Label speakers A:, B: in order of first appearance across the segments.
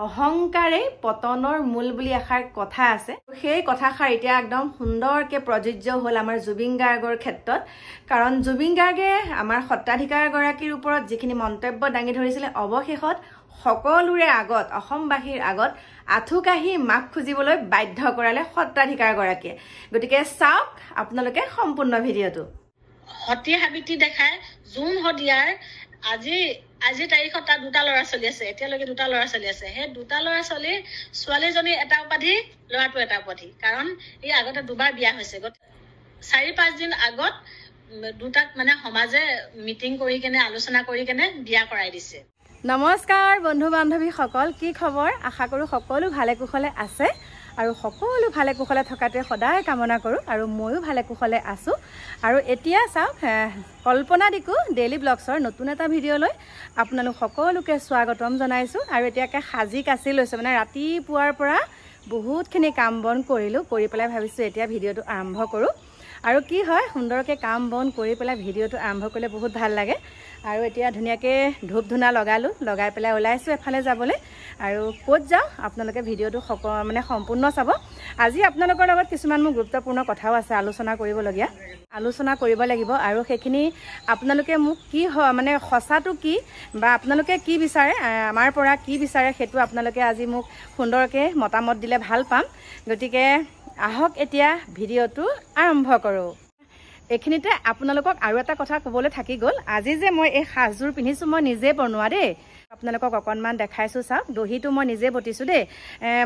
A: অহংকাৰে পতনৰ মূল বুলি এষাৰ কথা আছে। সেই কথাষাৰ এতিয়া একদম সুন্দৰকৈ প্ৰযোজ্য হ'ল আমাৰ জুবিন গাৰ্গৰ ক্ষেত্ৰত। কাৰণ জুবিন গাৰ্গে আমাৰ সত্ৰাধিকাৰগৰাকীৰ ওপৰত যিখিনি মন্তব্য দাঙি ধৰিছিলে, অৱশেষত সকলোৰে আগত, অসমবাসীৰ আগত আঁঠুকাঢ়ি মাফ খুজিবলৈ বাধ্য কৰালে সত্ৰাধিকাৰগৰাকীয়ে। গতিকে চাওক আপোনালোকে সম্পূৰ্ণ ভিডিঅ'টো।
B: সতী সাবিত্ৰী দেখাই জুন শদিয়াৰ আজি তাৰিখত তাত 2টা ল'ৰা ছোৱালী আছে, এতিয়ালৈকে 2টা ল'ৰা ছোৱালী আছে। সেই 2টা ল'ৰা ছোৱালীৰ ছোৱালীজনী এটা উপাধি, ল'ৰাটো এটা উপাধি। কাৰণ এই আগতে 2বাৰ বিয়া হৈছে। 4-5 দিন আগত 2টাক মানে সমাজে মিটিং কৰি কেনে আলোচনা কৰি কেনে বিয়া কৰাই দিছে।
A: নমস্কাৰ বন্ধু বান্ধৱীসকল, কি খবৰ? আশা কৰোঁ সকলো ভালে কুশলে আছে আৰু সকলো ভালে কুশলে থকাটোৱে সদায় কামনা কৰোঁ। আৰু ময়ো ভালে কুশলে আছোঁ। আৰু এতিয়া চাওক, কল্পনা দিকু ডেইলি ব্লগছৰ নতুন এটা ভিডিঅ'লৈ আপোনালোক সকলোকে স্বাগতম জনাইছোঁ। আৰু এতিয়াকে সাজি কাচি লৈছোঁ, মানে ৰাতিপুৱাৰ পৰা বহুতখিনি কাম বন কৰিলোঁ, কৰি পেলাই ভাবিছোঁ এতিয়া ভিডিঅ'টো আৰম্ভ কৰোঁ। আৰু কি হয়, সুন্দৰকৈ কাম বন কৰি পেলাই ভিডিঅ'টো আৰম্ভ কৰিলে বহুত ভাল লাগে। আৰু এতিয়া ধুনীয়াকৈ ধূপ ধূনা লগালোঁ, লগাই পেলাই ওলাইছোঁ এফালে যাবলৈ। আৰু ক'ত যাওঁ আপোনালোকে ভিডিঅ'টো মানে সম্পূৰ্ণ চাব। আজি আপোনালোকৰ লগত কিছুমান মোৰ গুৰুত্বপূৰ্ণ কথাও আছে আলোচনা কৰিবলগীয়া, আলোচনা কৰিব লাগিব। আৰু সেইখিনি আপোনালোকে মোক কি হয়, মানে সঁচাটো কি বা আপোনালোকে কি বিচাৰে, আমাৰ পৰা কি বিচাৰে, সেইটো আপোনালোকে আজি মোক সুন্দৰকৈ মতামত দিলে ভাল পাম। গতিকে আহক এতিয়া ভিডিঅ'টো আৰম্ভ কৰোঁ। এইখিনিতে আপোনালোকক আৰু এটা কথা ক'বলৈ থাকি গ'ল। আজি যে মই এই সাজযোৰ পিন্ধিছোঁ, মই নিজে বনোৱা দেই। আপোনালোকক অকণমান দেখাইছোঁ, চাওক। দহিটো মই নিজে বটিছোঁ দেই।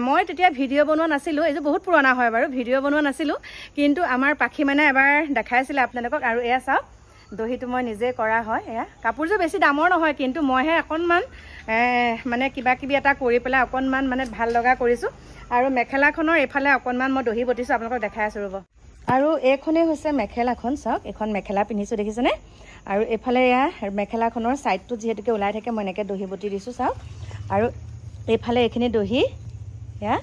A: মই তেতিয়া ভিডিঅ' বনোৱা নাছিলোঁ, এইযোৰ বহুত পুৰণা হয় বাৰু, ভিডিঅ' বনোৱা নাছিলোঁ। কিন্তু আমাৰ পাখি মানে এবাৰ দেখাইছিলে আপোনালোকক। আৰু এয়া চাওক, দহিটো মই নিজে কৰা হয়। এয়া কাপোৰযোৰ বেছি দামৰ নহয়, কিন্তু মইহে অকণমান মানে কিবা কিবি এটা কৰি পেলাই অকণমান মানে ভাল লগা কৰিছোঁ। আৰু মেখেলাখনৰ এইফালে অকণমান মই দহি বটিছোঁ, আপোনালোকক দেখাই আছোঁ ৰ'ব। আৰু এইখনেই হৈছে মেখেলাখন, চাওক। এইখন মেখেলা পিন্ধিছোঁ দেখিছেনে? আৰু এইফালে এয়া মেখেলাখনৰ ছাইডটোত যিহেতুকে ওলাই থাকে, মই এনেকৈ দহি বটি দিছোঁ, চাওক। আৰু এইফালে এইখিনি দহি এয়া,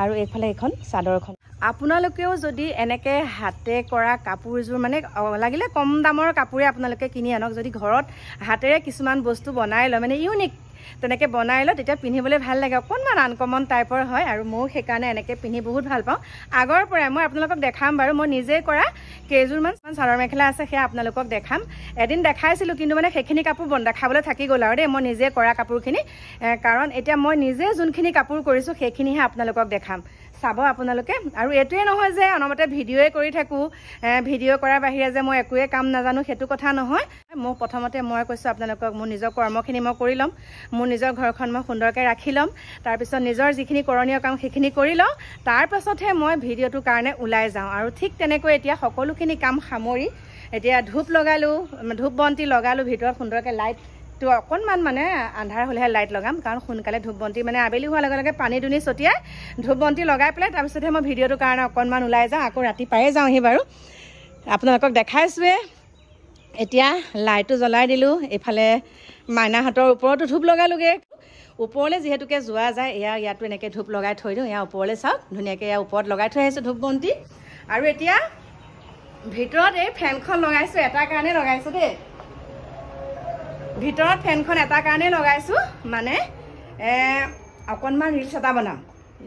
A: আৰু এইফালে এইখন চাদৰখন। আপোনালোকেও যদি এনেকৈ হাতে কৰা কাপোৰযোৰ, মানে লাগিলে কম দামৰ কাপোৰে আপোনালোকে কিনি আনক, যদি ঘৰত হাতেৰে কিছুমান বস্তু বনাই লয়, মানে ইউনিক তেনেকৈ বনাই লয়, তেতিয়া পিন্ধিবলৈ ভাল লাগে। অকণমান আনকমন টাইপৰ হয়। আৰু ময়ো সেইকাৰণে এনেকৈ পিন্ধি বহুত ভাল পাওঁ আগৰ পৰাই। মই আপোনালোকক দেখাম বাৰু, মই নিজে কৰা কেইযোৰমান চাদৰ মেখেলা আছে, সেয়া আপোনালোকক দেখাম। এদিন দেখাইছিলোঁ, কিন্তু মানে সেইখিনি কাপোৰ দেখাবলৈ থাকি গ'ল আৰু দেই, মই নিজে কৰা কাপোৰখিনি। কাৰণ এতিয়া মই নিজে যোনখিনি কাপোৰ কৰিছোঁ সেইখিনিহে আপোনালোকক দেখাম, চাব আপোনালোকে। আৰু এইটোৱে নহয় যে অনবৰতে ভিডিঅ'ই কৰি থাকোঁ, ভিডিঅ' কৰাৰ বাহিৰে যে মই একোৱে কাম নাজানো, সেইটো কথা নহয়। মোক প্ৰথমতে মই কৈছোঁ আপোনালোকক, মোৰ নিজৰ কৰ্মখিনি মই কৰি ল'ম, মোৰ নিজৰ ঘৰখন মই সুন্দৰকৈ ৰাখি ল'ম, তাৰপিছত নিজৰ যিখিনি কৰণীয় কাম সেইখিনি কৰি লওঁ, তাৰপাছতহে মই ভিডিঅ'টোৰ কাৰণে ওলাই যাওঁ। আৰু ঠিক তেনেকৈ এতিয়া সকলোখিনি কাম সামৰি এতিয়া ধূপ লগালোঁ, ধূপ বন্তি লগালোঁ ভিতৰত সুন্দৰকৈ। লাইটটো অকণমান মানে আন্ধাৰ হ'লেহে লাইট লগাম, কাৰণ সোনকালে ধূপ বন্তি মানে আবেলি হোৱাৰ লগে লগে পানী দুনি ছটিয়াই ধূপ বন্তি লগাই পেলাই তাৰপিছতহে মই ভিডিঅ'টোৰ কাৰণে অকণমান ওলাই যাওঁ। আকৌ ৰাতি পায়ে যাওঁহি বাৰু, আপোনালোকক দেখাইছোঁৱে। এতিয়া লাইটটো জ্বলাই দিলোঁ, এইফালে মাইনাহঁতৰ ওপৰতো ধূপ লগালোগৈ। ওপৰলৈ যিহেতুকে যোৱা যায়, ইয়াতো এনেকৈ ধূপ লগাই থৈ দিওঁ। ওপৰলৈ চাওক, ধুনীয়াকৈ ওপৰত লগাই থৈ আহিছোঁ ধূপ বন্তি। আৰু এতিয়া ভিতৰত এই ফেনখন লগাইছোঁ, এটা কাৰণে লগাইছোঁ দেই। ভিতৰত ফেনখন এটা কাৰণেই লগাইছোঁ, মানে অকণমান ৰিলচ এটা বনাম।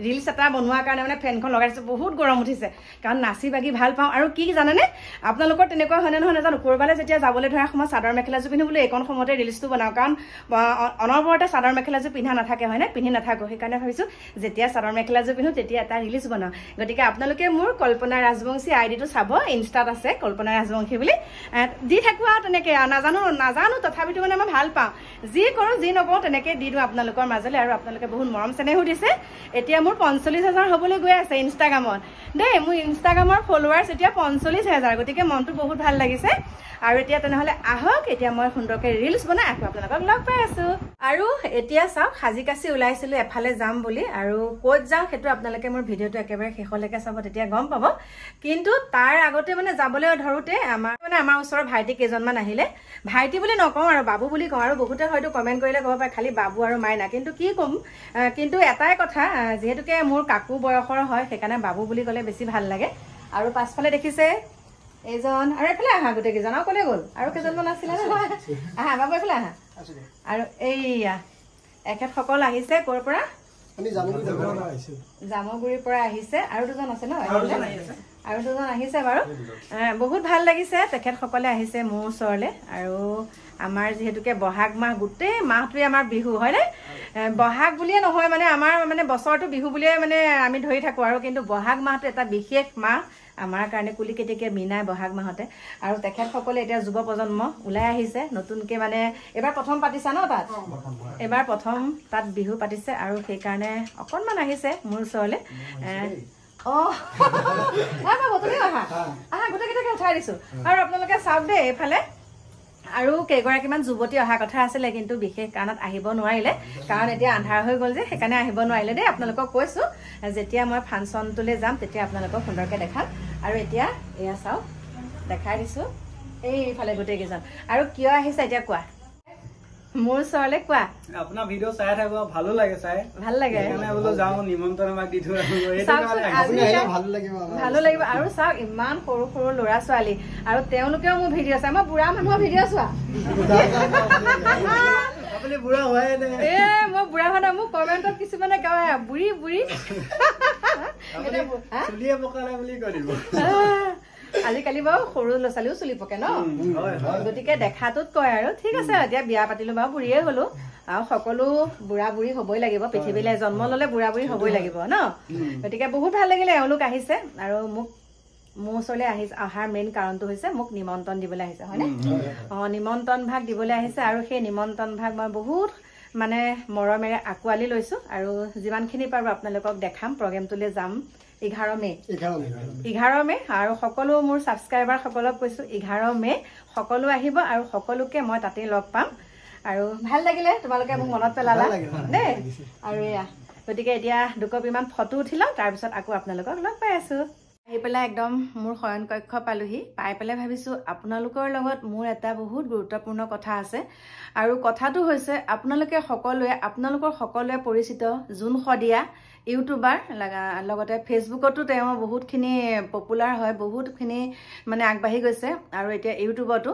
A: ৰিলচ এটা বনোৱাৰ কাৰণে মানে ফেনখন লগাইছোঁ। বহুত গৰম উঠিছে, কাৰণ নাচি বাগি ভাল পাওঁ। আৰু কি জানেনে, আপোনালোকৰ তেনেকুৱা হয়নে নহয় নাজানো, ক'ৰবালৈ যেতিয়া যাবলৈ ধৰা সময়ত চাদৰ মেখেলাযোৰ পিন্ধো বোলে, এইকণ সময়তে ৰিলচটো বনাওঁ। কাৰণ অনবৰতে চাদৰ মেখেলাযোৰ পিন্ধা নাথাকে, হয়নে? পিন্ধি নাথাকোঁ। সেইকাৰণে ভাবিছোঁ যেতিয়া চাদৰ মেখেলাযোৰ পিন্ধোঁ তেতিয়া এটা ৰিলচ বনাওঁ। গতিকে আপোনালোকে মোৰ কল্পনা ৰাজবংশী আইডিটো চাব, ইনষ্টাত আছে কল্পনা ৰাজবংশী বুলি, দি থাকোঁ আৰু তেনেকৈ। নাজানো তথাপিতো মানে মই ভাল পাওঁ, যি কৰোঁ যি নকৰোঁ তেনেকৈ দি দিওঁ আপোনালোকৰ মাজলৈ। আৰু আপোনালোকে বহুত মৰম চেনেহো দিছে। এতিয়া মোৰ 45,000 হ'বলৈ গৈ আছে ইনষ্টাগ্ৰামত দেই। মোৰ ইনষ্টাগ্ৰামৰ ফলোৱাৰ্ছ এতিয়া 45,000, গতিকে মনটো বহুত ভাল লাগিছে। আৰু এতিয়া তেনেহ'লে আহক, এতিয়া মই সুন্দৰকৈ ৰিলচ বনাই আকৌ আপোনালোকক লগ পাই আছোঁ। আৰু এতিয়া চাওক, সাজি কাচি ওলাইছিলোঁ এফালে যাম বুলি। আৰু ক'ত যাওঁ সেইটো আপোনালোকে মোৰ ভিডিঅ'টো একেবাৰে শেষলৈকে চাব, তেতিয়া গম পাব। কিন্তু তাৰ আগতে মানে যাবলৈ ধৰোঁতে আমাৰ ওচৰৰ ভাইটি কেইজনমান আহিলে। ভাইটি বুলি নকওঁ আৰু বাবু বুলি কওঁ। আৰু বহুতে হয়তো কমেণ্ট কৰিলে ক'ব পাৰে খালি বাবু আৰু মাইনা, কিন্তু কি ক'ম, কিন্তু এটাই কথা, যিহেতুকে মোৰ কাকু বয়সৰ হয়, সেইকাৰণে বাবু বুলি ক'লে বেছি ভাল লাগে। আৰু পাছফালে দেখিছে এইজন, আৰু এইফালে আহা গোটেইকেইজন, আৰু ক'লে গ'ল? আৰু কেইজনমান আছিলে নহয়, আহা বাবু এইফালে আহা। আৰু এইয়া এখেতসকল আহিছে ক'ৰ পৰা, জামগুৰিৰ পৰা আহিছে আৰু দুজন আছে ন আৰু দুজন আহিছে বাৰু বহুত ভাল লাগিছে তেখেতসকলে আহিছে মোৰ ওচৰলৈ আৰু আমাৰ যিহেতুকে বহাগ মাহ গোটেই মাহটোৱে আমাৰ বিহু হয়নে বহাগ বুলিয়ে নহয় মানে আমাৰ মানে বছৰটো বিহু বুলিয়ে মানে আমি ধৰি থাকোঁ আৰু কিন্তু বহাগ মাহটো এটা বিশেষ মাহ আমাৰ কাৰণে কুলি কেতেকীয়ে মিনাই বহাগ মাহতে আৰু তেখেতসকলে এতিয়া যুৱ প্ৰজন্ম ওলাই আহিছে নতুনকৈ মানে এবাৰ প্ৰথম পাতিছা ন তাত এবাৰ প্ৰথম তাত বিহু পাতিছে আৰু সেইকাৰণে অকণমান আহিছে মোৰ ওচৰলৈ গোটেইকেইটাকে উঠাই দিছোঁ আৰু আপোনালোকে চাওক দেই এইফালে আৰু কেইগৰাকীমান যুৱতী অহা কথা আছিলে কিন্তু বিশেষ কাৰণত আহিব নোৱাৰিলে কাৰণ এতিয়া আন্ধাৰ হৈ গ'ল যে সেইকাৰণে আহিব নোৱাৰিলে দেই আপোনালোকক কৈছোঁ যেতিয়া মই ফাংচনটোলৈ যাম তেতিয়া আপোনালোকক সুন্দৰকৈ দেখাম আৰু এতিয়া এয়া চাওক দেখাই দিছোঁ এইফালে গোটেইকেইজন আৰু কিয় আহিছে এতিয়া কোৱা মোৰ ওচৰলৈ কোৱা
C: আপোনাৰ ভিডিঅ' চাই থাকো ভালো লাগে চাই
A: ভাল লাগে
C: সেইকাৰণে বোলো যাওঁ নিমন্ত্ৰণ আমাক দি থৈ
A: ভালো লাগিব আৰু চাওক ইমান সৰু সৰু ল'ৰা ছোৱালী আৰু তেওঁলোকেও মোৰ ভিডিঅ' চাই মই বুঢ়া মানুহৰ ভিডিঅ' চোৱা
C: আপুনি বুঢ়া হোৱাই নাই
A: মই বুঢ়া হোৱা নাই মোক কমেণ্টত কিছুমানে কয় বুঢ়ী বুঢ়ী
C: চুলিয়ে পকালে বুলি কৈ দিব
A: আজিকালি বাৰু সৰু ল'ৰা ছোৱালীও চুলি পকে ন গতিকে দেখাটোত কয় আৰু ঠিক আছে এতিয়া বিয়া পাতিলো বাৰু বুঢ়ীয়ে হলো আৰু সকলো বুঢ়া বুঢ়ী হবই লাগিব পৃথিৱীলৈ জন্ম ললে বুঢ়া বুঢ়ী হবই লাগিব ন গতিকে বহুত ভাল লাগিলে এওঁলোক আহিছে আৰু মোক মোৰ ওচৰলৈ অহাৰ মেইন কাৰণটো হৈছে মোক নিমন্ত্ৰণ দিবলৈ আহিছে হয়নে নিমন্ত্ৰণ ভাগ দিবলৈ আহিছে আৰু সেই নিমন্ত্ৰণ ভাগ মই বহুত মানে মৰমেৰে আঁকোৱালি লৈছোঁ আৰু যিমানখিনি পাৰোঁ আপোনালোকক দেখাম প্ৰগ্ৰেমটোলৈ যাম 11 মে আৰু সকলো মোৰ ছাবস্ক্ৰাইবাৰসকলক কৈছোঁ 11 মে সকলো আহিব আৰু সকলোকে মই তাতেই লগ পাম আৰু ভাল লাগিলে তোমালোকে মোক মনত পেলালা দেই আৰু এয়া গতিকে এতিয়া দুকপিমান ফটো উঠি লওঁ তাৰপিছত আকৌ আপোনালোকক লগ পাই আছোঁ আহি পেলাই একদম মোৰ শয়ন কক্ষ পালোহি পাই পেলাই ভাবিছোঁ আপোনালোকৰ লগত মোৰ এটা বহুত গুৰুত্বপূৰ্ণ কথা আছে আৰু কথাটো হৈছে আপোনালোকৰ সকলোৱে পৰিচিত জোন শদিয়া ইউটিউবাৰ লগতে ফেচবুকতো তেওঁ বহুতখিনি পপুলাৰ হয় বহুতখিনি মানে আগবাঢ়ি গৈছে আৰু এতিয়া ইউটিউবতো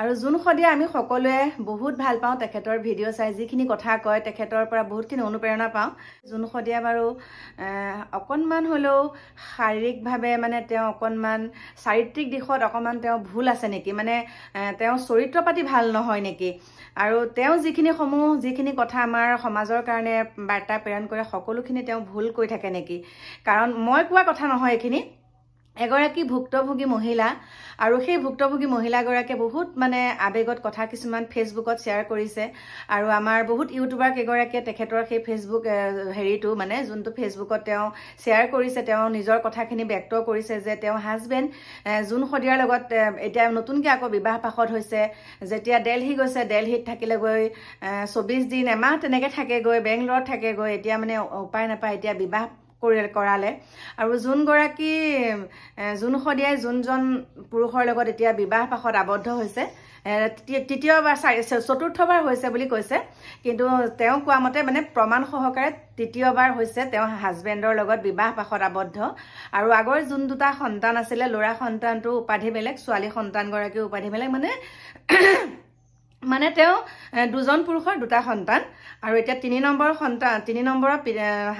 A: আৰু জোন শদিয়া আমি সকলোৱে বহুত ভাল পাওঁ তেখেতৰ ভিডিঅ' চাই যিখিনি কথা কয় তেখেতৰ পৰা বহুতখিনি অনুপ্ৰেৰণা পাওঁ জোন শদিয়া বাৰু অকণমান হ'লেও শাৰীৰিকভাৱে মানে তেওঁ অকণমান চাৰিত্ৰিক দিশত অকণমান তেওঁ ভুল আছে নেকি মানে তেওঁ চৰিত্ৰ পাতি ভাল নহয় নেকি আৰু তেওঁ যিখিনি কথা আমাৰ সমাজৰ কাৰণে বাৰ্তা প্ৰেৰণ কৰে সকলোখিনি তেওঁ ভুল কৈ থাকে নেকি কাৰণ মই কোৱা কথা নহয় এইখিনি এগৰাকী ভুক্তভোগী মহিলা আৰু সেই ভুক্তভোগী মহিলাগৰাকীয়ে বহুত মানে আবেগত কথা কিছুমান ফেচবুকত শ্বেয়াৰ কৰিছে আৰু আমাৰ বহুত ইউটিউবাৰ কেইগৰাকীয়ে তেখেতৰ সেই ফেচবুক হেৰিটো মানে যোনটো ফেচবুকত তেওঁ শ্বেয়াৰ কৰিছে তেওঁ নিজৰ কথাখিনি ব্যক্ত কৰিছে যে তেওঁ হাজবেণ্ড জোন শদিয়াৰ লগত এতিয়া নতুনকৈ আকৌ বিবাহ পাশত হৈছে যেতিয়া দিল্লী গৈছে দিল্লীত থাকিলেগৈ 24 দিন এমাহ তেনেকৈ থাকেগৈ বেংগলোৰত থাকেগৈ এতিয়া মানে উপায় নাপায় এতিয়া বিবাহ কৰালে আৰু জোন শদিয়াই যোনজন পুৰুষৰ লগত এতিয়া বিবাহ পাশত আবদ্ধ হৈছে চতুৰ্থবাৰ হৈছে বুলি কৈছে কিন্তু তেওঁ কোৱা মতে মানে প্ৰমাণ সহকাৰে তৃতীয়বাৰ হৈছে তেওঁ হাজবেণ্ডৰ লগত বিবাহ পাশত আবদ্ধ আৰু আগৰ যোন দুটা সন্তান আছিলে ল'ৰা সন্তানটো উপাধি বেলেগ ছোৱালী সন্তানগৰাকীৰ উপাধি বেলেগ মানে তেওঁ দুজন পুৰুষৰ দুটা সন্তান আৰু এতিয়া 3 নম্বৰৰ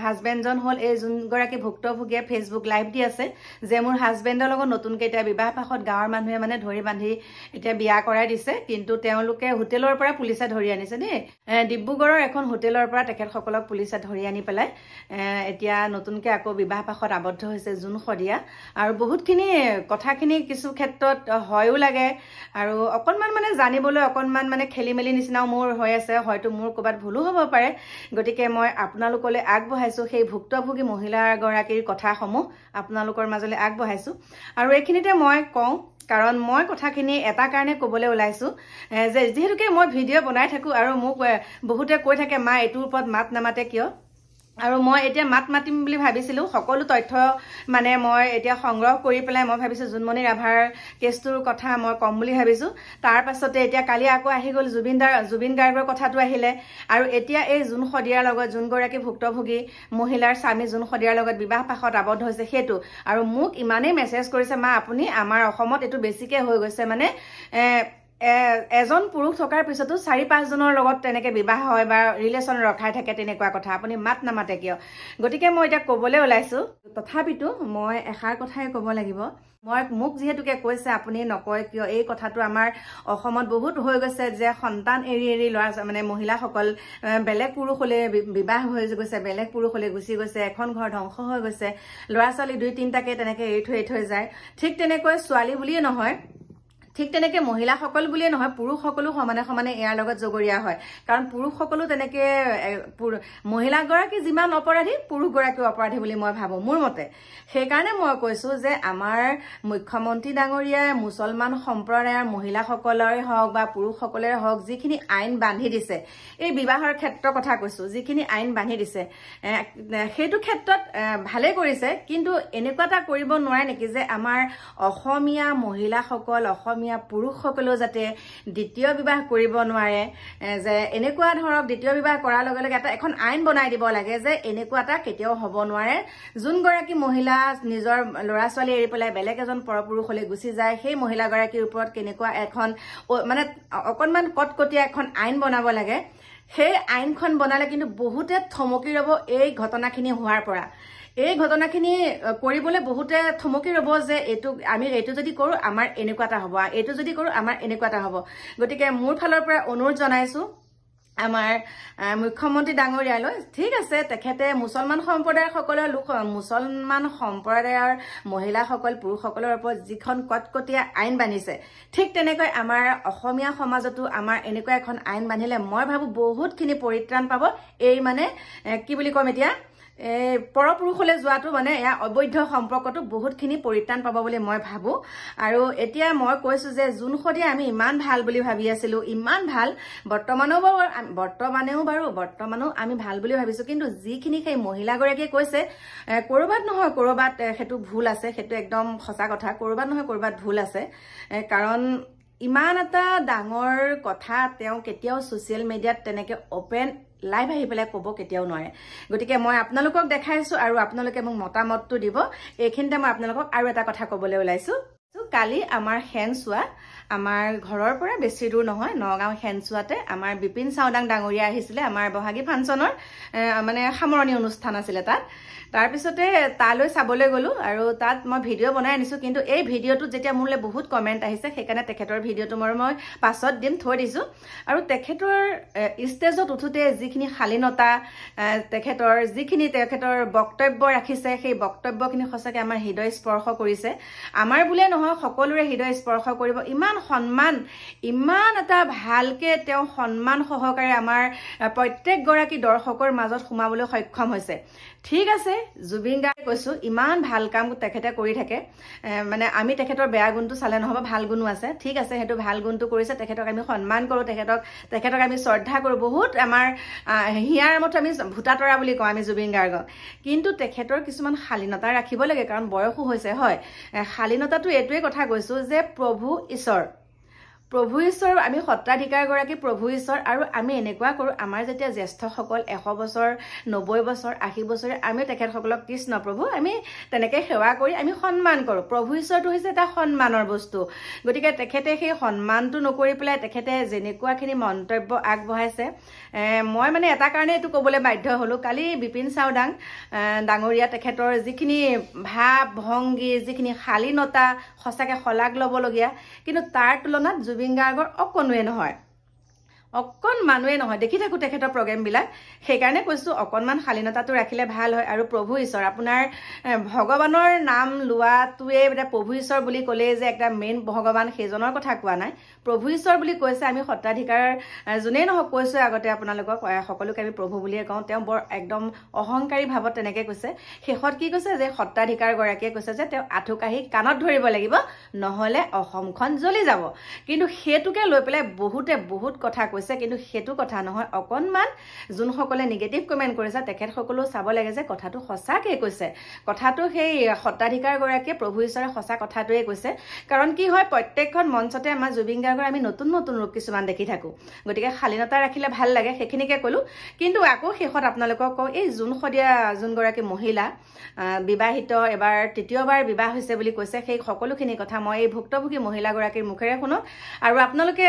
A: হাজবেণ্ডজন হ'ল এই যোনগৰাকী ভুক্তভোগীয়ে ফেচবুক লাইভ দি আছে যে মোৰ হাজবেণ্ডৰ লগত নতুনকৈ এতিয়া বিবাহ পাশত গাঁৱৰ মানুহে মানে ধৰি বান্ধি এতিয়া বিয়া কৰাই দিছে কিন্তু তেওঁলোকে হোটেলৰ পৰা পুলিচে ধৰি আনিছে দেই ডিব্ৰুগড়ৰ এখন হোটেলৰ পৰা তেখেতসকলক পুলিচে ধৰি আনি পেলাই এতিয়া নতুনকৈ আকৌ বিবাহ পাশত আবদ্ধ হৈছে জোন শদিয়া আৰু বহুতখিনি কথাখিনি কিছু ক্ষেত্ৰত হয়ও লাগে আৰু অকণমান মানে জানিবলৈ অকণমান মানে খেলি মেলি নিচিনাও মোৰ হৈ আছে হয়তো মোৰ ক'ৰবাত ভুলো হ'ব পাৰে গতিকে মই আপোনালোকলৈ আগবঢ়াইছোঁ সেই ভুক্তভোগী মহিলাগৰাকীৰ কথাসমূহ আপোনালোকৰ মাজলৈ আগবঢ়াইছোঁ আৰু এইখিনিতে মই কওঁ কাৰণ মই কথাখিনি এটা কাৰণে ক'বলৈ ওলাইছোঁ যে যিহেতুকে মই ভিডিঅ' বনাই থাকোঁ আৰু মোক বহুতে কৈ থাকে মা এইটোৰ ওপৰত মাত নামাতে কিয় আৰু মই এতিয়া মাত মাতিম বুলি ভাবিছিলোঁ সকলো তথ্য মানে মই এতিয়া সংগ্ৰহ কৰি পেলাই মই ভাবিছোঁ জোনমণি ৰাভাৰ কেছটোৰ কথা মই ক'ম বুলি ভাবিছোঁ তাৰ পাছতে এতিয়া কালি আকৌ আহি গ'ল জুবিন গাৰ্গৰ কথাটো আহিলে আৰু এতিয়া এই জোন শদিয়াৰ লগত যোনগৰাকী ভুক্তভোগী মহিলাৰ স্বামী জোন শদিয়াৰ লগত বিবাহ পাশত আবদ্ধ হৈছে সেইটো আৰু মোক ইমানেই মেছেজ কৰিছে মা আপুনি আমাৰ অসমত এইটো বেছিকৈ হৈ গৈছে মানে এজন পুৰুষ থকাৰ পিছতো 4-5 জনৰ লগত তেনেকে বিবাহ হয় বা ৰিলেশ্যন ৰখাই থাকে তেনেকুৱা কথা আপুনি মাত নামাতে কিয় গতিকে মই এতিয়া ক'বলৈ ওলাইছো তথাপিতো মই এষাৰ কথাই ক'ব লাগিব মোক যিহেতুকে কৈছে আপুনি নকয় কিয় এই কথাটো আমাৰ অসমত বহুত হৈ গৈছে যে সন্তান এৰি এৰি ল'ৰা মানে মহিলাসকল বেলেগ পুৰুষলৈ বিবাহ হৈ গৈছে বেলেগ পুৰুষলৈ গুচি গৈছে এখন ঘৰ ধ্বংস হৈ গৈছে ল'ৰা ছোৱালী 2-3টাকে তেনেকে এৰি থৈ যায় ঠিক তেনেকৈ ছোৱালী বুলিয়ে নহয় ঠিক তেনেকে মহিলাসকল বুলিয়ে নহয় পুৰুষসকলো সমানে সমানে ইয়াৰ লগত জগৰীয়া হয় কাৰণ পুৰুষসকলো তেনেকে মহিলাগৰাকী যিমান অপৰাধী পুৰুষগৰাকীও অপৰাধী বুলি মই ভাবো মোৰ মতে সেইকাৰণে মই কৈছো যে আমাৰ মুখ্যমন্ত্ৰী ডাঙৰীয়াই মুছলমান সম্প্ৰদায়ৰ মহিলাসকলৰে হওক বা পুৰুষসকলৰে হওক যিখিনি আইন বান্ধি দিছে এই বিবাহৰ ক্ষেত্ৰৰ কথা কৈছো যিখিনি আইন বান্ধি দিছে সেইটো ক্ষেত্ৰত ভালে কৰিছে কিন্তু এনেকুৱা এটা কৰিব নোৱাৰে নেকি যে আমাৰ অসমীয়া মহিলাসকল অসমীয়া পুৰুষসকলেও যাতে দ্বিতীয় বিবাহ কৰিব নোৱাৰে যে এনেকুৱা ধৰক দ্বিতীয় বিবাহ কৰাৰ লগে লগে এটা এখন আইন বনাই দিব লাগে যে এনেকুৱা এটা কেতিয়াও হ'ব নোৱাৰে যোনগৰাকী মহিলা নিজৰ ল'ৰা ছোৱালী এৰি পেলাই বেলেগ এজন পৰপুৰুষলৈ গুচি যায় সেই মহিলাগৰাকীৰ ওপৰত কেনেকুৱা এখন মানে অকণমান কটকটীয়া এখন আইন বনাব লাগে সেই আইনখন বনালে কিন্তু বহুতে থমকি ৰ'ব এই ঘটনাখিনি হোৱাৰ পৰা এই ঘটনাখিনি কৰিবলৈ বহুতে থমকি ৰ'ব যে আমি এইটো যদি কৰো আমাৰ এনেকুৱা এটা হ'ব এইটো যদি কৰো আমাৰ এনেকুৱা এটা হ'ব গতিকে মোৰ ফালৰ পৰা অনুৰোধ জনাইছো আমাৰ মুখ্যমন্ত্ৰী ডাঙৰীয়ালৈ ঠিক আছে তেখেতে মুছলমান সম্প্ৰদায়ৰ মহিলাসকল পুৰুষসকলৰ ওপৰত যিখন কটকটীয়া আইন বান্ধিছে ঠিক তেনেকৈ আমাৰ অসমীয়া সমাজতো আমাৰ এনেকুৱা এখন আইন বান্ধিলে মই ভাবো বহুতখিনি পৰিত্ৰাণ পাব এই মানে কি বুলি কম এতিয়া পৰপুৰুষলৈ যোৱাটো মানে এয়া অবৈধ সম্পৰ্কটো বহুতখিনি পৰিত্ৰাণ পাব বুলি মই ভাবো আৰু এতিয়া মই কৈছো যে জুনখদিয়ে আমি ইমান ভাল বুলি ভাবি আছিলো ইমান ভাল বৰ্তমানেও আমি ভাল বুলি ভাবিছো কিন্তু যিখিনি সেই মহিলাগৰাকীয়ে কৈছে কৰবাত নহয় কৰবাত সেইটো ভুল আছে সেইটো একদম সঁচা কথা কৰবাত নহয় কৰবাত ভুল আছে কাৰণ ইমান এটা ডাঙৰ কথা তেওঁ কেতিয়াও ছ'চিয়েল মিডিয়াত তেনেকে অপেন লাইভ আহি পেলাই ক'ব কেতিয়াও নোৱাৰে গতিকে মই আপোনালোকক দেখাইছো আৰু আপোনালোকে মোক মতামতটো দিব এইখিনিতে মই আপোনালোকক আৰু এটা কথা ক'বলৈ ওলাইছো কালি আমাৰ হেনচোৱা আমাৰ ঘৰৰ পৰা বেছি দূৰ নহয় নগাঁও হেনচোৱাতে আমাৰ বিপিন চাওদাং ডাঙৰীয়া আহিছিলে আমাৰ বহাগী ফাংচনৰ মানে সামৰণি অনুষ্ঠান আছিলে তাত তাৰপিছতে তালৈ চাবলৈ গলো আৰু তাত মই ভিডিঅ' বনাই আনিছো কিন্তু এই ভিডিঅ'টোত যেতিয়া মোলৈ বহুত কমেণ্ট আহিছে সেইকাৰণে তেখেতৰ ভিডিঅ'টো মই পাছত দিম থৈ দিছো আৰু তেখেতৰ ষ্টেজত উঠোতে যিখিনি শালীনতা তেখেতৰ বক্তব্য ৰাখিছে সেই বক্তব্যখিনি সঁচাকৈ আমাৰ হৃদয় স্পৰ্শ কৰিছে আমাৰ বুলিয়ে নহয় সকলোৰে হৃদয় স্পৰ্শ কৰিব ইমান সন্মান ইমান এটা ভালকে তেওঁ সন্মান সহকাৰে আমাৰ প্ৰত্যেকগৰাকী দৰ্শকৰ মাজত সোমাবলৈ সক্ষম হৈছে ঠিক আছে জুবিন গাৰ্গে কৈছো ইমান ভাল কাম তেখেতে কৰি থাকে মানে আমি তেখেতৰ বেয়া গুণটো চালে নহব ভাল গুণো আছে ঠিক আছে সেইটো ভাল গুণটো কৰিছে তেখেতক আমি সন্মান কৰো তেখেতক আমি শ্ৰদ্ধা কৰো বহুত আমাৰ হিয়াৰ মতে আমি ভূতাতৰা বুলি কওঁ আমি জুবিন গাৰ্গক কিন্তু তেখেতৰ কিছুমান শালীনতা ৰাখিব লাগে কাৰণ বয়সো হৈছে হয় শালীনতাটো এইটোৱে কথা কৈছো যে প্ৰভু ঈশ্বৰ আমি সত্ৰাধিকাৰগৰাকী প্ৰভু ঈশ্বৰ আৰু আমি এনেকুৱা কৰো আমাৰ যেতিয়া জ্যেষ্ঠসকল 100 বছৰ 90 বছৰ 80 বছৰে আমি তেখেতসকলক কৃষ্ণ প্ৰভু আমি তেনেকৈ সেৱা কৰি আমি সন্মান কৰো প্ৰভু ঈশ্বৰটো হৈছে এটা সন্মানৰ বস্তু গতিকে তেখেতে সেই সন্মানটো নকৰি পেলাই তেখেতে যেনেকুৱাখিনি মন্তব্য আগবঢ়াইছে মই মানে এটা কাৰণে এইটো ক'বলৈ বাধ্য হলো কালি বিপিন চাওদাং ডাঙৰীয়া তেখেতৰ যিখিনি ভাৱ ভংগী যিখিনি শালীনতা সঁচাকৈ শলাগ ল'বলগীয়া কিন্তু তাৰ তুলনাত জুবিন গাৰ্গৰ অকণোৱে নহয় দেখি থাকো তেখেতৰ প্ৰগ্ৰেমবিলাক সেইকাৰণে কৈছো অকণমান শালীনতাটো ৰাখিলে ভাল হয় আৰু প্ৰভু ঈশ্বৰ আপোনাৰ ভগৱানৰ নাম লোৱাটোৱে এতিয়া প্ৰভু ঈশ্বৰ বুলি ক'লে যে একটা মেইন ভগৱান সেইজনৰ কথা কোৱা নাই প্ৰভু ঈশ্বৰ বুলি কৈছে আমি সত্ৰাধিকাৰ যোনেই নহওক কৈছো আগতে আপোনালোকক সকলোকে আমি প্ৰভু বুলিয়ে কওঁ তেওঁ বৰ একদম অহংকাৰী ভাৱত তেনেকে কৈছে শেষত কি কৈছে যে সত্ৰাধিকাৰ গৰাকীয়ে কৈছে যে তেওঁ আঠুকাহি কাণত ধৰিব লাগিব নহলে অসমখন জ্বলি যাব কিন্তু হেতুকে লৈ পেলাই বহুত কথা কৈছে কৈছে, কিন্তু সেইটো কথা নহয়। অকণমান যোনসকলে নিগেটিভ কমেণ্ট কৰিছে তেখেতসকলেও চাব লাগে যে কথাটো সঁচাকৈ কৈছে, কথাটো সেই সত্ৰাধিকাৰগৰাকীয়ে প্ৰভু ঈশ্বৰে সঁচা কথাটোৱে কৈছে। কাৰণ কি হয়, প্ৰত্যেকখন মঞ্চতে আমাৰ জুবিন গাৰ্গৰ আমি নতুন নতুন ৰূপ কিছুমান দেখি থাকোঁ, গতিকে শালীনতা ৰাখিলে ভাল লাগে, সেইখিনিকে ক'লোঁ। কিন্তু আকৌ শেষত আপোনালোকক কওঁ, এই জোন শদিয়া যোনগৰাকী মহিলা বিবাহিত, এবাৰ তৃতীয়বাৰ বিবাহ হৈছে বুলি কৈছে, সেই সকলোখিনি কথা মই এই ভুক্তভোগী মহিলাগৰাকীৰ মুখেৰে শুনো। আৰু আপোনালোকে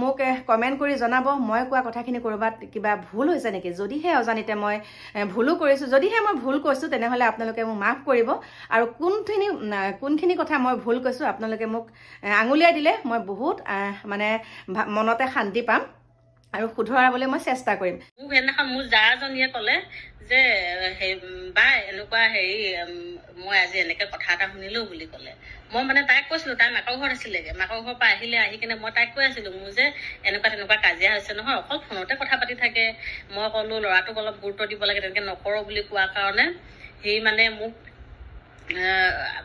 A: মোক কমেণ্ট কৰি জনাব মই কোৱা কথাখিনি ক'ৰবাত কিবা ভুল হৈছে নেকি। যদিহে অজানিতে মই ভুলো কৰিছোঁ, যদিহে মই ভুল কৈছোঁ, তেনেহ'লে আপোনালোকে মোক মাফ কৰিব। আৰু কোনখিনি কথা মই ভুল কৈছোঁ আপোনালোকে মোক আঙুলিয়াই দিলে মই বহুত মানে মনতে শান্তি পাম আৰু শুধৰাবলৈ মই চেষ্টা কৰিম।
B: মোক সেইদিনাখন মোৰ জাজনীয়ে ক'লে যে বা এনেকুৱা মই আজি এনেকে কথা এটা শুনিলো বুলি ক'লে। মই মানে তাইক কৈছিলো, তাই মাকৰ ঘৰত আছিলেগে, মাকৰ ঘৰৰ পৰা আহি কিনে মই তাইক কৈ আছিলো, মোৰ যে এনেকুৱা তেনেকুৱা কাজিয়া হৈছে নহয়, অকল ফোনতে কথা পাতি থাকে। মই ক'লো ল'ৰাটোক অলপ গুৰুত্ব দিব লাগে, তেনেকে নকৰো বুলি কোৱাৰ কাৰণে সি মানে মোক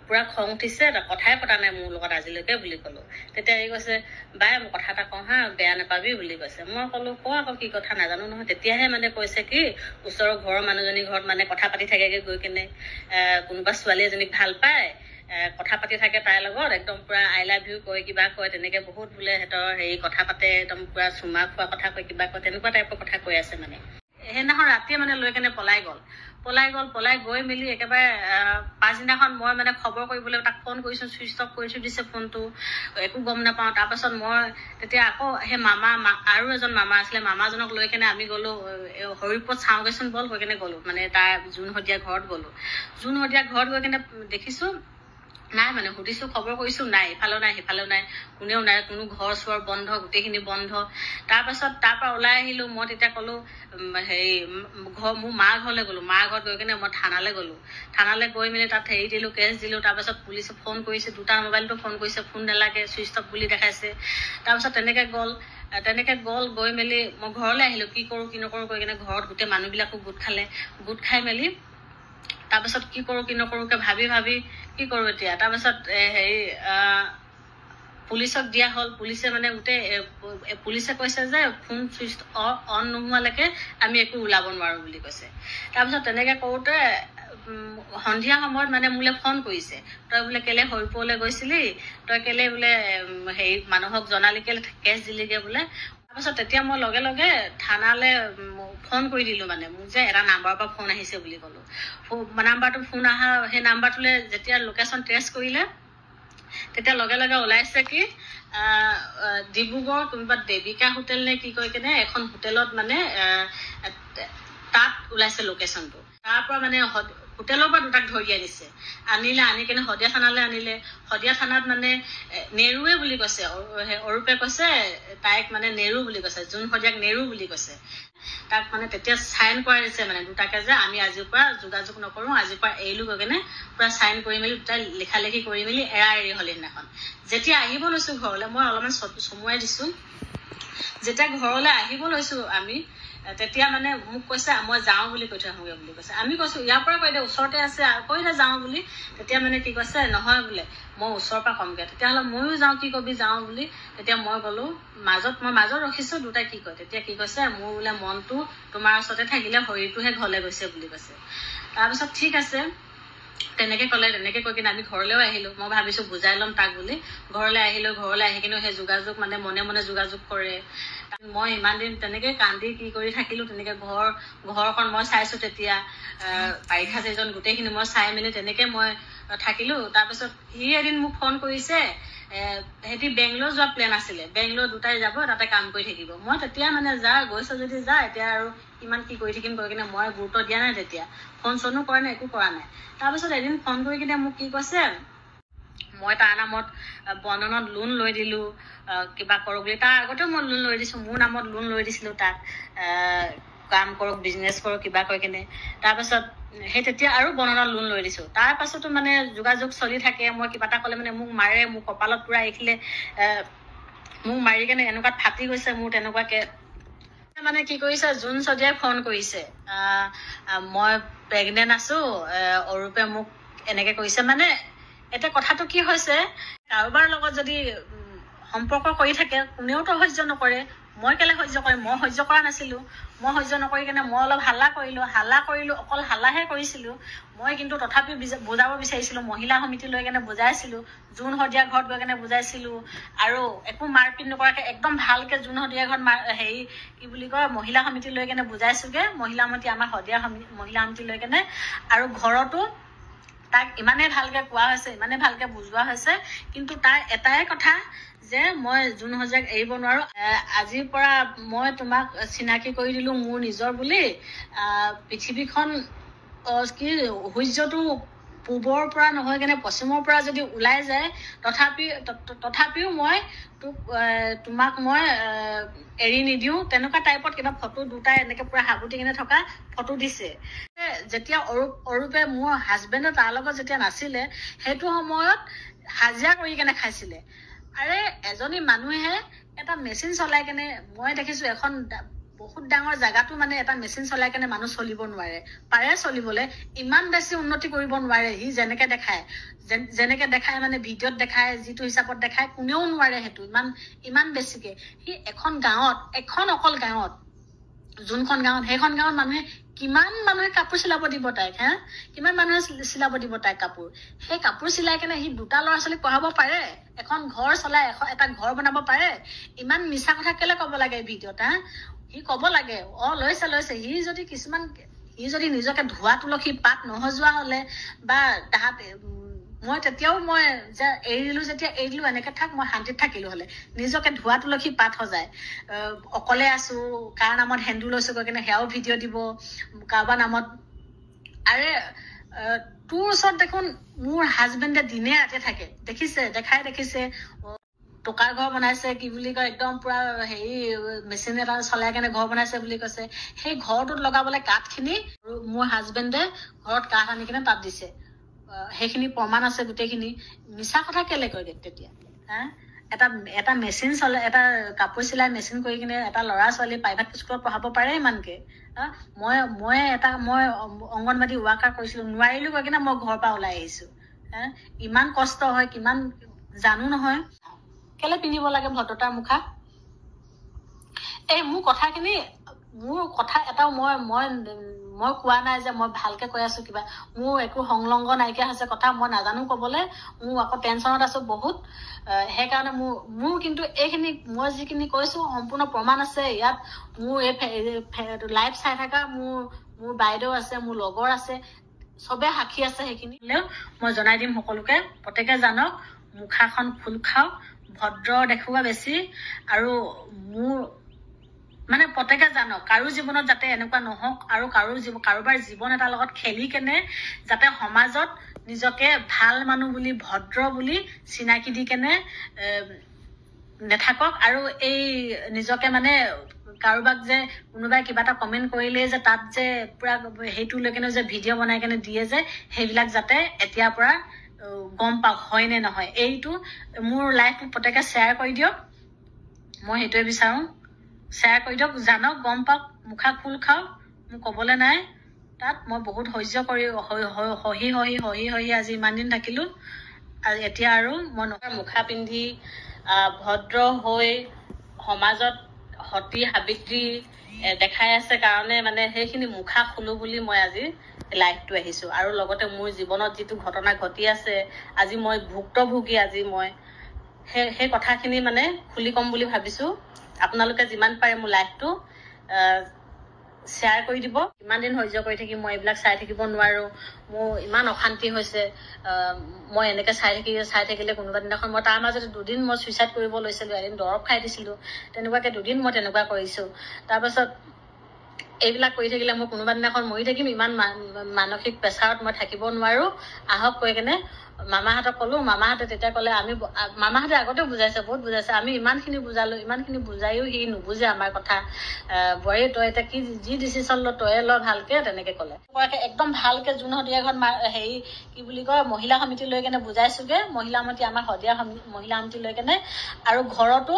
B: পুৰা খং উঠিছে, কথাই পতা নাই মোৰ লগত আজিলৈকে বুলি ক'লো। তেতিয়া সি কৈছে, বাই মই কথা এটা কওঁ হা, বেয়া নাপাবি বুলি কৈছে। মই ক'লো ক আকৌ কি কথা, নাজানো নহয়। তেতিয়াহে মানে কৈছে কি, ওচৰৰ ঘৰৰ মানুহজনীৰ ঘৰত মানে কথা পাতি থাকেগে গৈ কিনে, কোনোবা ছোৱালী এজনীক ভাল পায়, কথা পাতি থাকে তাইৰ লগত, একদম পুৰা আই লাভ ইউ কয়, কিবা কয়, তেনেকে বহুত বোলে সিহঁতৰ কথা পাতে, একদম পুৰা চুমা খোৱা কথা কয়, কিবা কয়, তেনেকুৱা টাইপৰ কথা কৈ আছে মানে। সেইদিনাখন ৰাতিয়ে মানে লৈ কেনে পলাই গৈ মেলি একেবাৰে পাছদিনাখন মই মানে খবৰ কৰিবলৈ তাক ফোন কৰিছো, চুইচ অফ কৰি দিছে ফোনটো, একো গম নাপাওঁ। তাৰপাছত মই তেতিয়া আকৌ সেই আৰু এজন মামা আছিলে, মামাজনক লৈ কেনে আমি গ'লো হৰিপদ চাওঁগেচোন বল, গৈ কেনে গ'লো মানে তাৰ জোন শদিয়া ঘৰত গ'লো। জোন শদিয়া ঘৰত গৈ কেনে দেখিছো নাই, মানে সুধিছো, খবৰ কৰিছো, নাই, ইফালেও নাই সিফালেও নাই, কোনেও নাই, কোনো ঘৰ চৰ বন্ধ, গোটেইখিনি বন্ধ। তাৰপাছত তাৰ পৰা ওলাই আহিলো। মই তেতিয়া ক'লো মোৰ মাৰ ঘৰলৈ গ'লো, মাৰ ঘৰত গৈ কিনে মই থানালৈ গ'লো। থানালৈ গৈ মেলি তাত দিলো, কেছ দিলো। তাৰপাছত পুলিচে ফোন কৰিছে, দুটা মোবাইলটো ফোন কৰিছে, ফোন নালাগে, চুইচ অফ বুলি দেখাইছে। তাৰপাছত তেনেকে গ'ল গৈ মেলি মই ঘৰলৈ আহিলো। কি কৰো কি নকৰো কৈ কিনে ঘৰত গোটেই মানুহবিলাকো গোট খাই মেলি তাৰপাছত কি কৰো কি নকৰোকে ভাবি কি কৰো এতিয়া। তাৰপাছত পুলিচক দিয়া হ'ল। পুলিচে মানে পুলিচে কৈছে যে ফোন চুইচ অন নোহোৱালৈকে আমি একো ওলাব নোৱাৰো বুলি কৈছে। তাৰপিছত তেনেকে কৰোতে সন্ধিয়া সময়ত মানে মোলৈ ফোন কৰিছে, তই বোলে কেলে হৰিপুৰলৈ গৈছিলি, তই কেলে বোলে মানুহক জনালি, কেলে কেছ দিলিগে বোলে। তাৰপিছত তেতিয়া মই লগে লগে থানালৈ ফোন কৰি দিলো, মানে মোক যে এটা নাম্বাৰৰ পৰা ফোন আহিছে বুলি ক'লো। নাম্বাৰটো ফোন অহা, সেই নাম্বাৰটোলৈ যেতিয়া লোকেশ্যন ট্ৰেচ কৰিলে তেতিয়া লগে লগে ওলাইছে কি ডিব্ৰুগড় কোনোবা দেৱিকা হোটেল নে কি কৈ কেনে এখন হোটেলত মানে তাত ওলাইছে লোকেশ্যনটো। তাৰ পৰা মানে হোটেলৰ পৰা দুটাক ধৰি আনি কেনে শদিয়া থানালৈ আনিলে। শদিয়া থানাত মানে নেৰুৱে বুলি কৈছে, অৰূপে কৈছে তাইক মানে নেৰু বুলি কৈছে, জোন শদিয়াক নেৰু বুলি কৈছে। তাক মানে তেতিয়া চাইন কৰাই দিছে মানে দুটাকে, যে আমি আজিৰ পৰা যোগাযোগ নকৰো, আজিৰ পৰা এৰিলো গৈ কেনে পুৰা চাইন কৰি মেলি দুটাই লিখি কৰি মেলি এৰি হ'ল সেইদিনাখন। যেতিয়া আহিব লৈছো ঘৰলৈ, মই অলপমান চমুৱাই দিছো, যেতিয়া ঘৰলৈ আহিব লৈছো আমি, তেতিয়া মানে মোক কৈছে মই যাওঁ বুলি কৈ থৈ আহোঁগৈ বুলি কৈছে। আমি কৈছো ইয়াৰ পৰা কৈ দে, ওচৰতে আছে, কৈ দে যাওঁ বুলি। তেতিয়া মানে কি কৈছে, নহয় বোলে মই ওচৰৰ পৰা কমগে, তেতিয়াহ'লে ময়ো যাওঁ, কি কবি যাওঁ বুলি। তেতিয়া মই গ'লো, মই মাজত ৰখিছো, দুটাই কি কয়। তেতিয়া কি কৈছে, মোৰ বোলে মনটো তোমাৰ ওচৰতে থাকিলে, শৰীৰটোহে ঘৰলৈ গৈছে বুলি কৈছে। তাৰপিছত ঠিক আছে তেনেকে ক'লে। তেনেকে কৈ কিনে আমি ঘৰলৈও আহিলো। মই ভাবিছো বুজাই ল'ম তাক বুলি ঘৰলৈ আহিলো। ঘৰলৈ আহি কিনে সেই যোগাযোগ মানে মনে যোগাযোগ কৰে। মই ইমান দিন তেনেকে কান্দি কি কৰি থাকিলো। তেনেকে ঘৰখন মই চাইছো, তেতিয়া বাৰিষা চিজন গোটেইখিনি মই চাই মেলি তেনেকে মই থাকিলো। তাৰপিছত সি এদিন মোক ফোন কৰিছে, সিহঁতি বেংগলোৰ যোৱা প্লেন আছিলে, বেংগলোৰ দুটাই যাব, তাতে কাম কৰি থাকিব। মই তেতিয়া মানে গৈছ যদি যা, এতিয়া আৰু ইমান কি কৰি থাকিম কৈ কিনে মই গুৰুত্ব দিয়া নাই। তেতিয়া ফোন চনো কৰা নাই, একো কৰা নাই। তাৰপিছত এদিন ফোন কৰি কিনে মোক কি কৈছে, মই তাৰ নামত বন্ধনত লোন লৈ দিলো, কিবা কৰো বুলি। তাৰ আগতেও মই লোন লৈ দিছো, মোৰ নামত লোন লৈ দিছিলো তাক, কাম কৰক, বিজনেছ কৰক, কিবা কৈ কিনে। তাৰপাছত সেই তেতিয়া আৰু বন্ধনত লোন লৈ দিছো। তাৰ পাছতো মানে যোগাযোগ চলি থাকে। মই কিবা এটা ক'লে মানে মোক মাৰে, মোক কপালত পুৰা এইখিলে মোক মাৰি কেনে এনেকুৱাত ফাটি গৈছে মোৰ। তেনেকুৱাকে মানে কি কৰিছে, জোন শদিয়াই ফোন কৰিছে, মই প্ৰেগনেন্ট আছো, অৰূপে মোক এনেকে কৈছে। মানে এতিয়া কথাটো কি হৈছে, কাৰোবাৰ লগত যদি সম্পৰ্ক কৰি থাকে, কোনেওতো সহ্য নকৰে। মই কেলে সহ্য কৰিম, মই সহ্য কৰা নাছিলোঁ। মই সহ্য নকৰি কিনে মই অলপ হাল্লা কৰিলোঁ, অকল হাল্লাহে কৰিছিলোঁ। মই কিন্তু তথাপিও বুজাব বিচাৰিছিলোঁ, মহিলা সমিতি লৈ কেনে বুজাইছিলোঁ, জোন শদিয়াৰ ঘৰত গৈ কেনে বুজাইছিলোঁ, আৰু একো মাৰপিট নকৰাকৈ একদম ভালকৈ জোন শদিয়াৰ ঘৰত কি বুলি কয় মহিলা সমিতি লৈ কেনে বুজাইছোঁগৈ, মহিলা সমিতি আমাৰ শদিয়াৰ মহিলা সমিতি লৈ কেনে, আৰু ঘৰতো তাক ইমানেই ভালকৈ কোৱা হৈছে, ইমানেই ভালকৈ বুজোৱা হৈছে, কিন্তু তাৰ এটাই কথা যে মই জোন শদিয়াক এৰিব নোৱাৰোঁ। আজিৰ পৰা মই তোমাক চিনাকি কৰি দিলোঁ মোৰ নিজৰ বুলি। পৃথিৱীখন সূৰ্যটো পূবৰ পৰা নহয় কেনে পশ্চিমৰ পৰা যদি ওলাই যায়, তথাপিও মই তোমাক মই এৰি নিদিওঁ, তেনেকুৱা টাইপত কিবা ফটো দুটাই এনেকৈ পূৰা সাবুতি কিনে থকা ফটো দিছে। যেতিয়া অৰূপে মোৰ হাজবেণ্ডে তাৰ লগত যেতিয়া নাছিলে, সেইটো সময়ত হাজিৰা কৰি কেনে খাইছিলে। আৰে এজনী মানুহে এটা মেচিন চলাই কেনে, মই দেখিছোঁ এখন বহুত ডাঙৰ জেগাতো মানে এটা মেচিন চলাই কেনে মানুহ চলিব নোৱাৰে, পাৰে চলিবলৈ, ইমান বেছি উন্নতি কৰিব নোৱাৰে। সি যেনেকে দেখায় মানে ভিডিঅ'ত দেখায়, যিটো হিচাপত দেখায়, কোনেও নোৱাৰে সেইটো ইমান বেছিকে। সি অকল গাঁৱত, যোনখন গাঁৱত, সেইখন গাঁৱত কিমান মানুহে কাপোৰ চিলাব দিব তাইক, কিমান মানুহে চিলাব দিব তাইক কাপোৰ। সেই কাপোৰ চিলাই কেনে সি 2টা ল'ৰা ছোৱালীক পঢ়াব পাৰে, এখন ঘৰ চলাই এটা ঘৰ বনাব পাৰে। ইমান মিছা কথা কেলে ক'ব লাগে ভিডিঅ'ত? সি ক'ব লাগে লৈছে। সি যদি নিজকে ধোৱা তুলসী পাত নহজোৱা হলে, বা মই তেতিয়াও যে যেতিয়া এৰি দিলো এনেকে থাক, মই শান্তিত থাকিলো হলে। নিজকে ধোৱা তুলসী পাত সজাই অকলে আছো, কাৰ নামত সেন্দুৰ লৈছো গৈ কিনে সেয়াও ভিডিঅ' দিব, কাৰোবাৰ নামত। আৰে তোৰ ওচৰত দেখোন মোৰ হাজবেণ্ডে দিনে ৰাতে থাকে, দেখিছে টকাৰ ঘৰ বনাইছে, কি বুলি কয় একদম পুৰা মেচিন এটা চলাই কেনে ঘৰ বনাইছে বুলি কৈছে। সেই ঘৰটোত লগাবলৈ কাঠখিনি মোৰ হাজবেণ্ডে ঘৰত কাঠ আনি কিনে তাত দিছে, সেইখিনি প্ৰমাণ আছে গোটেইখিনি। মিছা কথা কেলে কয় তেতিয়া? এটা মেচিন এটা কাপোৰ চিলাই মেচিন কৰি কিনে এটা ল'ৰা ছোৱালী প্ৰাইভেট স্কুলত পঢ়াব পাৰে ইমানকে। মই অংগনবাদী ৱাৰ্কাৰ কৰিছিলো, নোৱাৰিলো গৈ কিনে মই ঘৰৰ পৰা ওলাই আহিছো। ইমান কষ্ট হয়, কিমান জানো নহয়। কেলে পিন্ধিব লাগে ভদ্ৰতাৰ মুখা? মোৰ কথা এটাও মই কোৱা নাই যে মই ভালকে কৈ আছো কিবা, মোৰ একো সংলগ্ন নাইকিয়া হৈছে কথা, মই নাজানো কবলে, মোৰ আকৌ টেনচনত আছো বহুত। সেইকাৰণে মোৰ কিন্তু এইখিনি মই যিখিনি কৈছো সম্পূৰ্ণ প্ৰমাণ আছে ইয়াত। মোৰ লাইভ চাই থকা মোৰ বাইদেউ আছে, মোৰ লগৰ আছে, চবে সাক্ষী আছে। সেইখিনি মই জনাই দিম সকলোকে, প্ৰত্যেকে জানক, মুখাখন খোল খাওক, ভদ্ৰ দেখুওৱা বেছি, আৰু মোৰ মানে প্ৰত্যেকে জানক, কাৰো জীৱনত যাতে এনেকুৱা নহওক, আৰু কাৰোবাৰ জীৱন এটাৰ লগত খেলি কেনে যাতে সমাজত নিজকে ভাল মানুহ বুলি, ভদ্ৰ বুলি চিনাকি দি কেনে নেথাকক। আৰু নিজকে মানে কাৰোবাক যে কোনোবাই কিবা এটা কমেণ্ট কৰিলেই যে তাত যে পুৰা সেইটো লৈ কেনে যে ভিডিঅ' বনাই কেনে দিয়ে যে, সেইবিলাক যাতে এতিয়াৰ পৰা গম পাওক হয় নে নহয়। এইটো মোৰ লাইফটো প্ৰত্যেকে শ্বেয়াৰ কৰি দিয়ক, মই সেইটোৱে বিচাৰোঁ। শ্বেয়াৰ কৰি দিয়ক, জানক, গম পাওক, মুখা খোল খাওক। মোক ক'বলৈ নাই তাত, মই বহুত সহ্য কৰি সহি আজি ইমান দিন থাকিলো। আৰু এতিয়া আৰু মই মুখা পিন্ধি ভদ্ৰ হৈ সমাজত সতী সাবিত্ৰী দেখাই আছে কাৰণে মানে সেইখিনি মুখা খুলো বুলি মই আজি লাইভটো আহিছো। আৰু লগতে মোৰ জীৱনত যিটো ঘটনা ঘটি আছে, আজি মই ভুক্তভোগী, আজি মই সেই কথাখিনি মানে খুলি ক'ম বুলি ভাবিছো। আপোনালোকে যিমান পাৰে মোৰ লাইভটো শ্বেয়াৰ কৰি দিব। ইমান দিন সহ্য কৰি থাকি মই এইবিলাক চাই থাকিব নোৱাৰো, মোৰ ইমান অশান্তি হৈছে। মই এনেকে চাই থাকিলে কোনোবা দিনাখন মই তাৰ মাজতে 2 দিন মই চুইচাইড কৰিব লৈছিলো, এদিন দৰৱ খাই দিছিলো, তেনেকুৱাকে 2 দিন মই তেনেকুৱা কৰিছো। তাৰপাছত এইবিলাক কৰি থাকিলে মই কোনোবা দিনাখন মৰি থাকিম, ইমান মানসিক প্ৰেছাৰত মই থাকিব নোৱাৰো। আহক কৈ কেনে মামাহঁতক ক'লো, মামাহঁতে তেতিয়া ক'লে, মামাহঁতে আগতেও বুজাইছে, বহুত বুজাইছে, আমি ইমানখিনি বুজায়ো সি নুবুজে আমাৰ কথা। বোৱাৰী তই এতিয়া যি ডিচিশ্যন ল তয়ে ল ভালকে, তেনেকে ক'লে। একদম ভালকে জোন শদিয়া ঘৰত কি বুলি কয় মহিলা সমিতি লৈ কেনে বুজাইছোগে, মহিলা সমিতি আমাৰ শদিয়া মহিলা সমিতি লৈ কেনে, আৰু ঘৰতো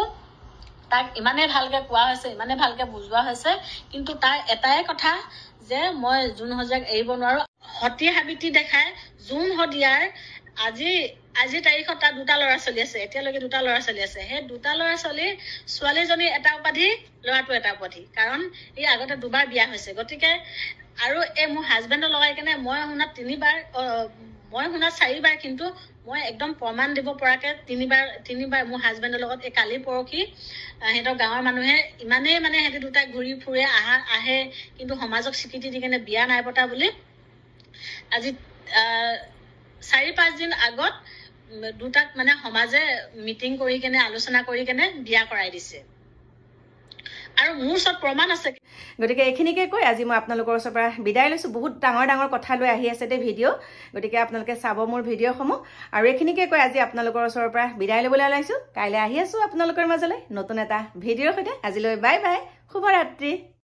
B: তাক ইমানেই ভালকে কোৱা হৈছে, ইমানেই ভালকে বুজোৱা হৈছে, কিন্তু তাৰ এটাই কথা যে মই জোন শদিয়াক এৰিব নোৱাৰো। সতী সাবিত্ৰী দেখাই জোন শদিয়াৰ আজি আজিৰ তাৰিখত তাৰ দুটা ল'ৰা ছোৱালী আছে, এতিয়ালৈকে দুটা ল'ৰা ছোৱালী আছে। সেই দুটা ল'ৰা ছোৱালীৰ ছোৱালীজনী এটা উপাধি, ল'ৰাটো এটা উপাধি, কাৰণ ই আগতে দুবাৰ বিয়া হৈছে। গতিকে আৰু এই মোৰ হাজবেণ্ডৰ লগাই কেনে মই শুনাত 4বাৰ, কিন্তু মই একদম প্ৰমাণ দিব পৰাকে তিনিবাৰ মোৰ হাজবেণ্ডৰ লগত এই কালি পৰহি সিহঁতৰ গাঁৱৰ মানুহে ইমানেই মানে সিহঁতি দুটা ঘূৰি ফুৰে আহে, কিন্তু সমাজক স্বীকৃতি দি কেনে বিয়া নাই পতা বুলি আজি 4-5 দিন আগত দুটাক মানে সমাজে মিটিং কৰি কেনে আলোচনা কৰি কেনে বিয়া কৰাই দিছে, আৰু মোৰ ওচৰত প্ৰমাণ আছে।
A: গতিকে এইখিনিকে কৈ আজি মই আপোনালোকৰ ওচৰৰ পৰা বিদায় লৈছোঁ। বহুত ডাঙৰ ডাঙৰ কথা লৈ আহি আছে ভিডিঅ', গতিকে আপোনালোকে চাব মোৰ ভিডিঅ'সমূহ। আৰু এইখিনিকে কৈ আজি আপোনালোকৰ ওচৰৰ পৰা বিদায় ল'বলৈ ওলাইছোঁ। কাইলৈ আহি আছোঁ আপোনালোকৰ মাজলৈ নতুন এটা ভিডিঅ'ৰ সৈতে। আজিলৈ বাই বাই, শুভৰাত্ৰি।